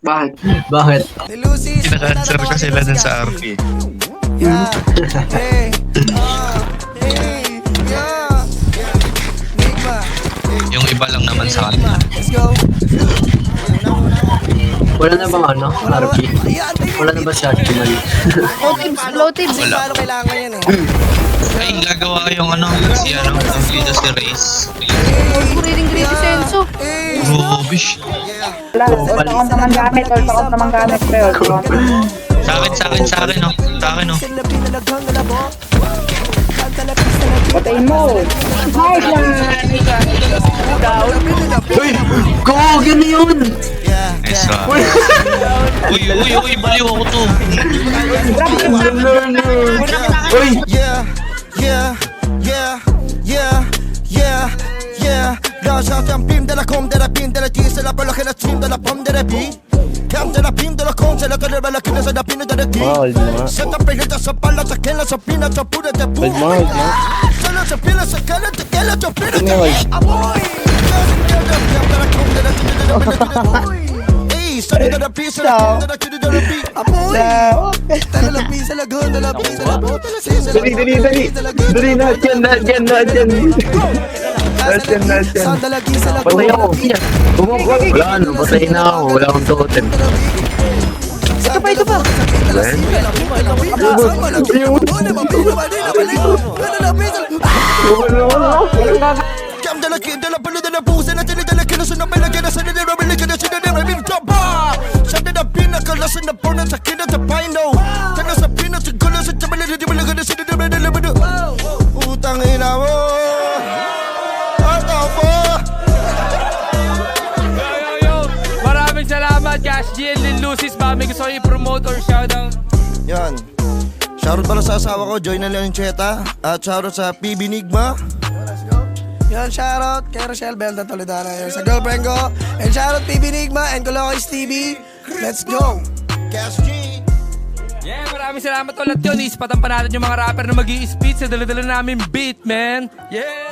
Bakit? Bakit? Pinaka-answer ko sila dun sa RP. Yeah. Hey. Hey. Yeah. Enigma. Yung iba lang naman sa kanila. Let's go. Wala na bang ano? RP? Wala na ba siya Kimali? Low tips. Kasi paano kailangan yan eh. Ay, gagawa yung ano, si ano, ang dito si Reyes. Reading grade senso. Rubbish. All account naman gamit, all account naman gamit, pre. All account. Sa akin, no. Sa akin, no. Patayin mo. Nice lang. Uy! Go! Gano'n yun! Nice one. Uy, baliw ako to. Uy! Dans un film de la com, de la pin, de la G, c'est la balle que la team de la pomme de la B. Cam de la pin, de la con, c'est la que la que la da pin de la D. Se te pega sa palla, sa que la sa pina, sa pura de pu. Se la sa pila, sa que la que la pina de aboy. Ey, sa de la pizza, de la que de la B. Aboy. Tala la pizza, la gun, la pizza, la bota, la pizza. Dali na, dyan. Patay ako. Wala ano, patay na ako. Wala akong totem. Ito pa. Cam de la kid, de la balle de la booze, la tele de la kid, la bella que la sede de la bella que la sede de la bella chapa. Shut the pina, colors in the bonnet, the kid at the pino. Tell us a peanut, the colors of the bella de la que la sede de la bella. Utang ina mo. Maraming salamat, Cash G and Lil Lucis. Ba, may gusto kayo i-promote or shoutout? Yan. Shoutout pala sa asawa ko, Joy na Leoncheta. At shoutout sa PB Nigma. Yan, shoutout kay Rochelle Belda Toledano. Yan sa girlfriend ko. And shoutout PB Nigma and Colocoy Stevie. Let's go! Cash G! Yeah, maraming salamat ulit yun. Ispatan pa natin yung mga rapper na mag-i-speed sa dala-dala namin beat, man. Yeah!